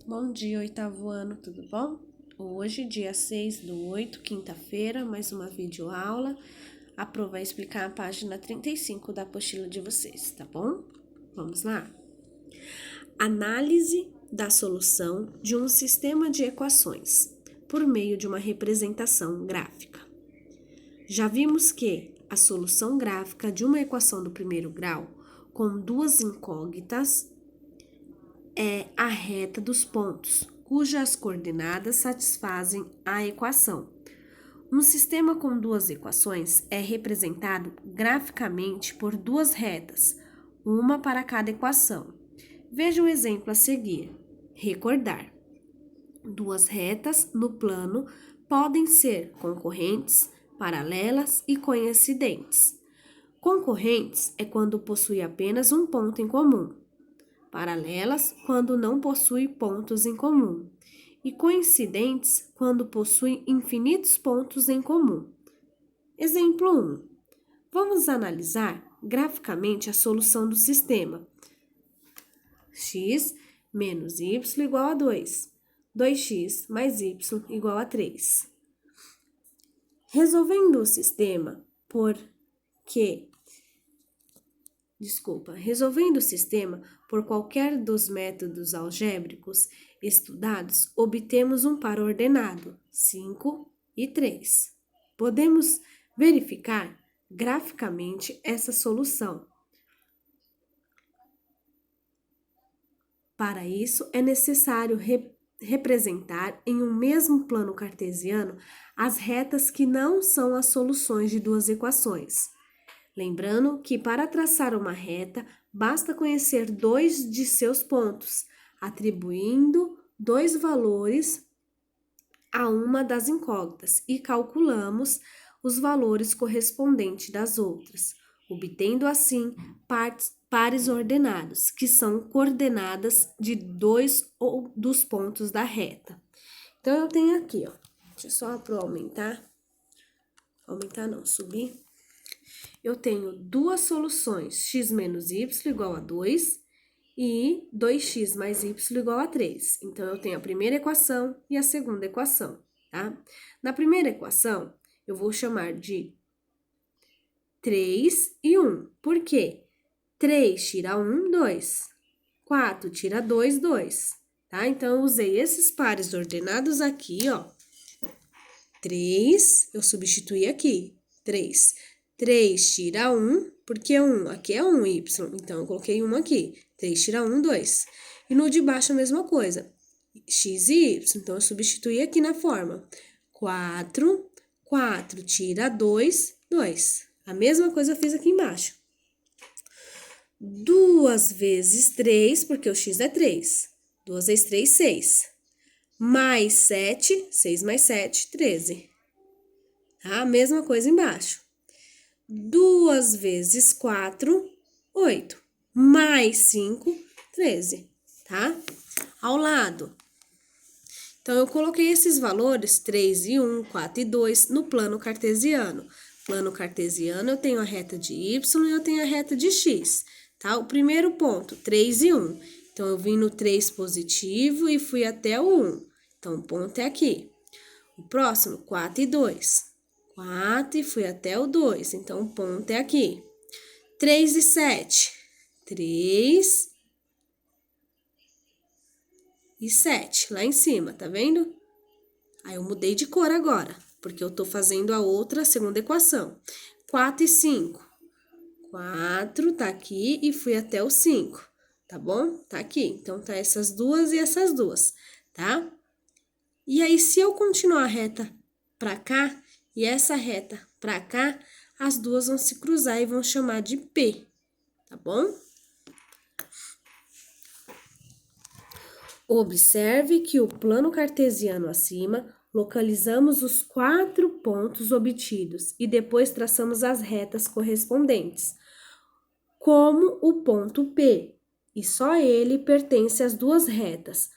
Bom dia, oitavo ano, tudo bom? Hoje, dia 6/8, quinta-feira, mais uma videoaula. A Pro vai explicar a página 35 da apostila de vocês, tá bom? Vamos lá? Análise da solução de um sistema de equações por meio de uma representação gráfica. Já vimos que a solução gráfica de uma equação do primeiro grau com duas incógnitas é a reta dos pontos, cujas coordenadas satisfazem a equação. Um sistema com duas equações é representado graficamente por duas retas, uma para cada equação. Veja o exemplo a seguir. Recordar. Duas retas no plano podem ser concorrentes, paralelas e coincidentes. Concorrentes é quando possui apenas um ponto em comum. Paralelas, quando não possui pontos em comum, e coincidentes, quando possui infinitos pontos em comum. Exemplo 1. Vamos analisar graficamente a solução do sistema. X menos y igual a 2. 2x mais y igual a 3. Resolvendo o sistema por qualquer dos métodos algébricos estudados, obtemos um par ordenado, 5 e 3. Podemos verificar graficamente essa solução. Para isso, é necessário representar em um mesmo plano cartesiano as retas que não são as soluções de duas equações. Lembrando que para traçar uma reta, basta conhecer dois de seus pontos, atribuindo dois valores a uma das incógnitas e calculamos os valores correspondentes das outras, obtendo assim pares ordenados, que são coordenadas de dois ou dos pontos da reta. Então, eu tenho aqui, ó, deixa eu só subir. Eu tenho duas soluções, x menos y igual a 2 e 2x mais y igual a 3. Então, eu tenho a primeira equação e a segunda equação, tá? Na primeira equação, eu vou chamar de 3 e 1. Por quê? 3 tira 1, 2. 4 tira 2, 2. Tá? Então, eu usei esses pares ordenados aqui, ó. 3, eu substituí aqui, 3. 3 tira 1, porque 1, aqui é 1, y, então eu coloquei 1 aqui. 3 tira 1, 2. E no de baixo a mesma coisa, x e y, então eu substituí aqui na forma. 4, 4 tira 2, 2. A mesma coisa eu fiz aqui embaixo. 2 vezes 3, porque o x é 3. 2 vezes 3, 6. Mais 7, 6 mais 7, 13. Tá? A mesma coisa embaixo. 2 vezes 4, 8. Mais 5, 13, tá? Ao lado. Então, eu coloquei esses valores, 3 e 1, 4 e 2, no plano cartesiano. Plano cartesiano, eu tenho a reta de y e eu tenho a reta de x, tá? O primeiro ponto, 3 e 1. Então, eu vim no 3 positivo e fui até o 1. Então, o ponto é aqui. O próximo, 4 e 2. 4 e fui até o 2, então o ponto é aqui. 3 e 7. 3 e 7, lá em cima, tá vendo? Aí eu mudei de cor agora, porque eu tô fazendo a outra segunda equação. 4 e 5. 4 tá aqui e fui até o 5, tá bom? Tá aqui, então tá essas duas e essas duas, tá? E aí, se eu continuar a reta pra cá, e essa reta para cá, as duas vão se cruzar e vão chamar de P, tá bom? Observe que o plano cartesiano acima, localizamos os 4 pontos obtidos e depois traçamos as retas correspondentes, como o ponto P, e só ele pertence às duas retas.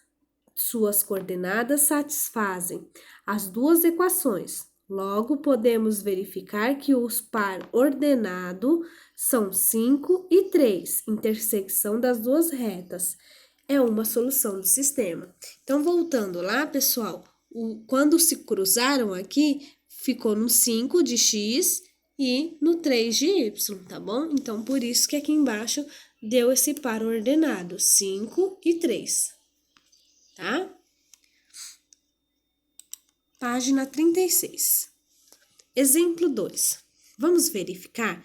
Suas coordenadas satisfazem as duas equações. Logo, podemos verificar que os par ordenado são 5 e 3, intersecção das duas retas. é uma solução do sistema. Então, voltando lá, pessoal, quando se cruzaram aqui, ficou no 5 de x e no 3 de y, tá bom? Então, por isso que aqui embaixo deu esse par ordenado, 5 e 3, tá? Página 36. Exemplo 2. Vamos verificar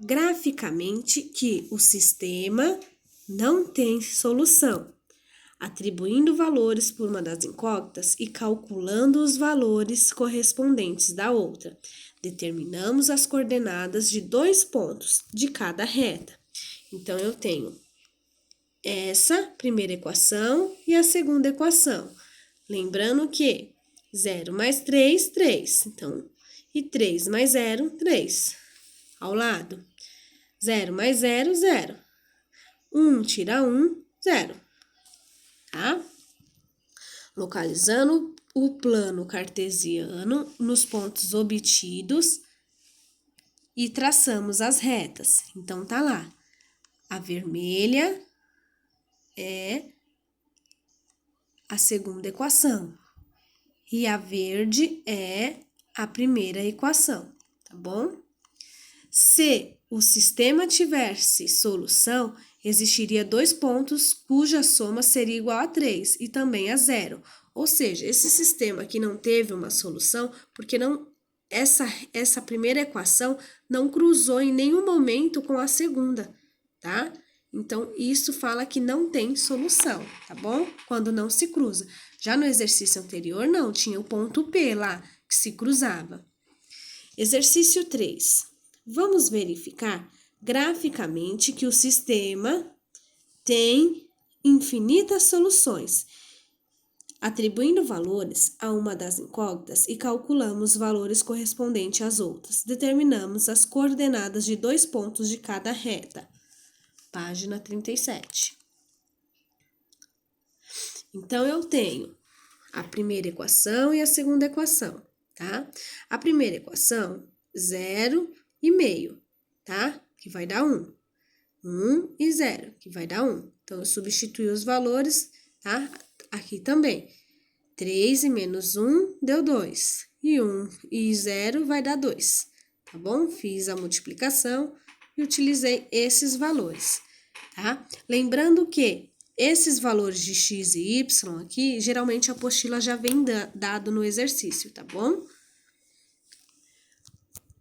graficamente que o sistema não tem solução, atribuindo valores por uma das incógnitas e calculando os valores correspondentes da outra. Determinamos as coordenadas de 2 pontos de cada reta. Então, eu tenho essa primeira equação e a segunda equação. Lembrando que 0 mais 3, 3. Então, e 3 mais 0, 3. Ao lado. 0 mais 0, 0. 1 tira 1, 0. Tá? Localizando o plano cartesiano nos pontos obtidos e traçamos as retas. Então, tá lá. A vermelha é a segunda equação e a verde é a primeira equação, tá bom? Se o sistema tivesse solução, existiria 2 pontos cuja soma seria igual a 3 e também a 0. Ou seja, esse sistema aqui não teve uma solução porque essa primeira equação não cruzou em nenhum momento com a segunda, tá? Então, isso fala que não tem solução, tá bom? Quando não se cruza. Já no exercício anterior, não, tinha o ponto P lá, que se cruzava. Exercício 3. Vamos verificar graficamente que o sistema tem infinitas soluções, atribuindo valores a uma das incógnitas e calculamos os valores correspondentes às outras. Determinamos as coordenadas de 2 pontos de cada reta. Página 37. Então, eu tenho a primeira equação e a segunda equação, tá? A primeira equação, 0 e meio, tá? Que vai dar 1. 1 e 0, que vai dar 1. Então, eu substituí os valores, tá? Aqui também. 3 e menos 1 deu 2. E 1 e 0 vai dar 2, tá bom? Fiz a multiplicação e utilizei esses valores, tá? Lembrando que esses valores de x e y aqui, geralmente a apostila já vem dado no exercício, tá bom?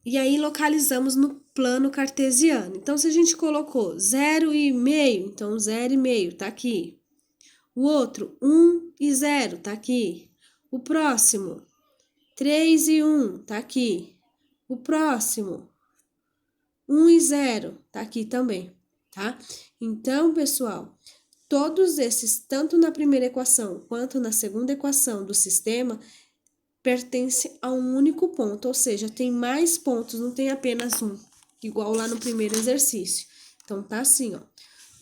E aí, localizamos no plano cartesiano. Então, se a gente colocou 0 e meio, então 0 e meio tá aqui. O outro, 1 e 0, tá aqui. O próximo, 3 e 1, tá aqui. O próximo, 1 e 0, tá aqui também, tá? Então, pessoal, todos esses, tanto na primeira equação quanto na segunda equação do sistema, pertence a um único ponto, ou seja, tem mais pontos, não tem apenas um, igual lá no primeiro exercício. Então, tá assim, ó.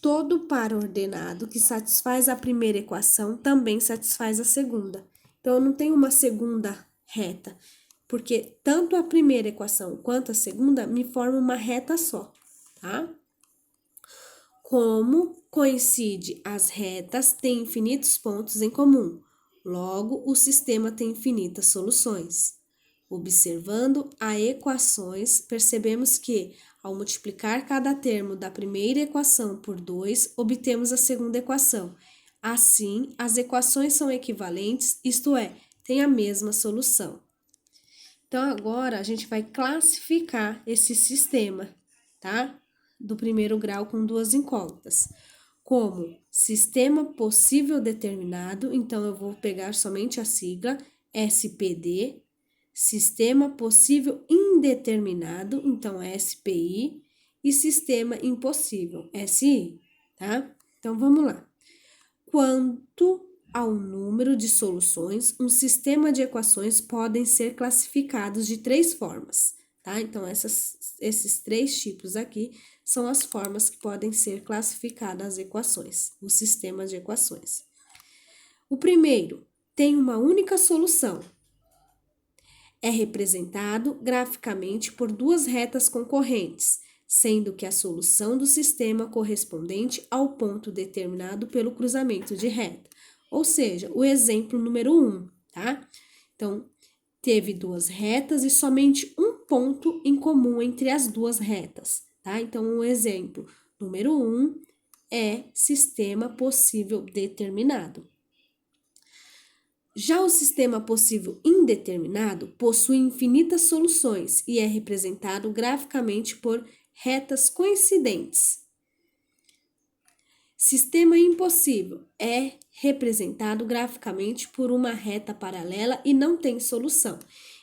Todo par ordenado que satisfaz a primeira equação também satisfaz a segunda. Então, eu não tenho uma segunda reta, porque tanto a primeira equação quanto a segunda me formam uma reta só, tá? Como coincide as retas, tem infinitos pontos em comum. Logo, o sistema tem infinitas soluções. Observando as equações, percebemos que, ao multiplicar cada termo da primeira equação por 2, obtemos a segunda equação. Assim, as equações são equivalentes, isto é, têm a mesma solução. Então, agora a gente vai classificar esse sistema, tá? Do primeiro grau com 2 incógnitas. Como sistema possível determinado, então eu vou pegar somente a sigla SPD, sistema possível indeterminado, então SPI, e sistema impossível, SI, tá? Então, vamos lá. Quanto ao número de soluções, um sistema de equações podem ser classificados de 3 formas, tá? Então, esses 3 tipos aqui são as formas que podem ser classificadas as equações, o sistema de equações. O primeiro tem uma única solução. É representado graficamente por 2 retas concorrentes, sendo que a solução do sistema correspondente ao ponto determinado pelo cruzamento de reta. Ou seja, o exemplo número 1, tá? Então, teve duas retas e somente um ponto em comum entre as duas retas, tá? Então, o exemplo número 1 é sistema possível determinado. Já o sistema possível indeterminado possui infinitas soluções e é representado graficamente por retas coincidentes. Sistema impossível é representado graficamente por uma reta paralela e não tem solução.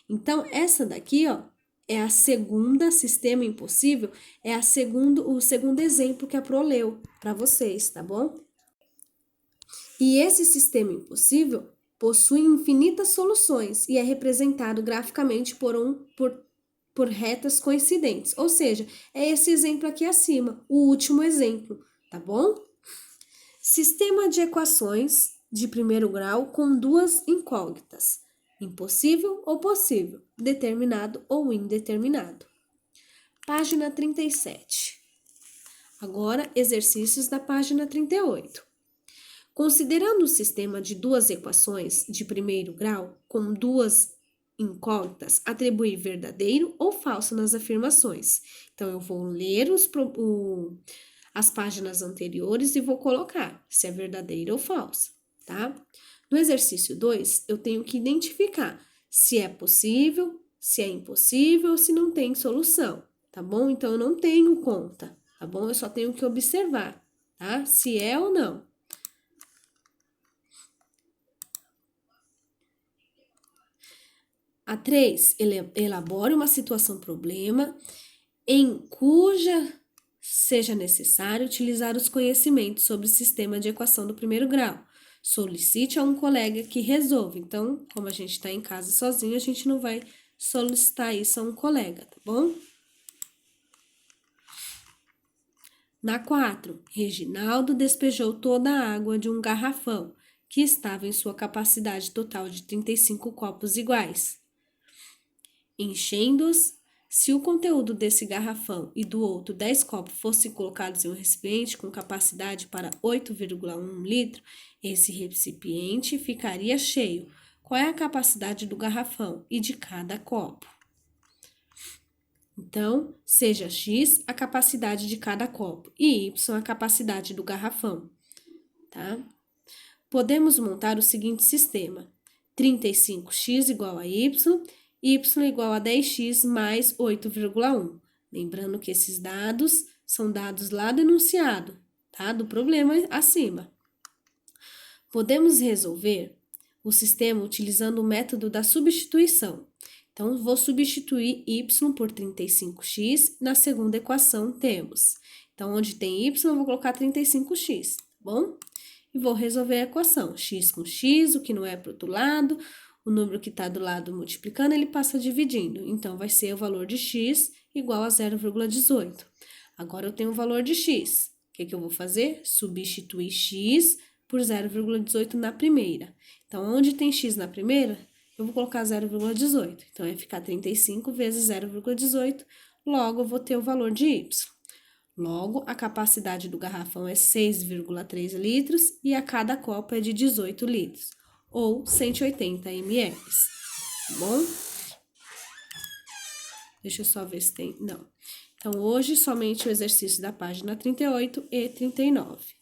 Então, essa daqui, ó, é a segunda, sistema impossível, é o segundo exemplo que a Pro leu para vocês, tá bom? E esse sistema impossível possui infinitas soluções e é representado graficamente por retas coincidentes. Ou seja, é esse exemplo aqui acima, o último exemplo, tá bom? Sistema de equações de primeiro grau com duas incógnitas, impossível ou possível, determinado ou indeterminado. Página 37. Agora, exercícios da página 38. Considerando o sistema de duas equações de primeiro grau com duas incógnitas, atribui verdadeiro ou falso nas afirmações. Então, eu vou ler as páginas anteriores e vou colocar se é verdadeiro ou falso, tá? No exercício 2, eu tenho que identificar se é possível, se é impossível ou se não tem solução, tá bom? Então, eu não tenho conta, tá bom? Eu só tenho que observar, tá? Se é ou não. A 3, elabore uma situação-problema em cuja seja necessário utilizar os conhecimentos sobre o sistema de equação do primeiro grau. Solicite a um colega que resolva. Então, como a gente está em casa sozinho, a gente não vai solicitar isso a um colega, tá bom? Na 4, Reginaldo despejou toda a água de um garrafão, que estava em sua capacidade total de 35 copos iguais. Enchendo-os, se o conteúdo desse garrafão e do outro 10 copos fossem colocados em um recipiente com capacidade para 8,1 litro, esse recipiente ficaria cheio. Qual é a capacidade do garrafão e de cada copo? Então, seja X a capacidade de cada copo e Y a capacidade do garrafão, tá? Podemos montar o seguinte sistema: 35x igual a y igual a 10x mais 8,1. Lembrando que esses dados são dados lá do enunciado, tá? Do problema acima. Podemos resolver o sistema utilizando o método da substituição. Então, vou substituir y por 35x. Na segunda equação, temos. Então, onde tem y, eu vou colocar 35x, tá bom? E vou resolver a equação. X com x, o que não é para o outro lado. O número que está do lado multiplicando, ele passa dividindo. Então, vai ser o valor de x igual a 0,18. Agora, eu tenho o valor de x. O que eu vou fazer? Substituir x por 0,18 na primeira. Então, onde tem x na primeira, eu vou colocar 0,18. Então, vai ficar 35 vezes 0,18. Logo, eu vou ter o valor de y. Logo, a capacidade do garrafão é 6,3 litros e a cada copo é de 18 litros, ou 180 ml, tá bom? Deixa eu só ver se tem... Não. Então, hoje, somente o exercício da página 38 e 39.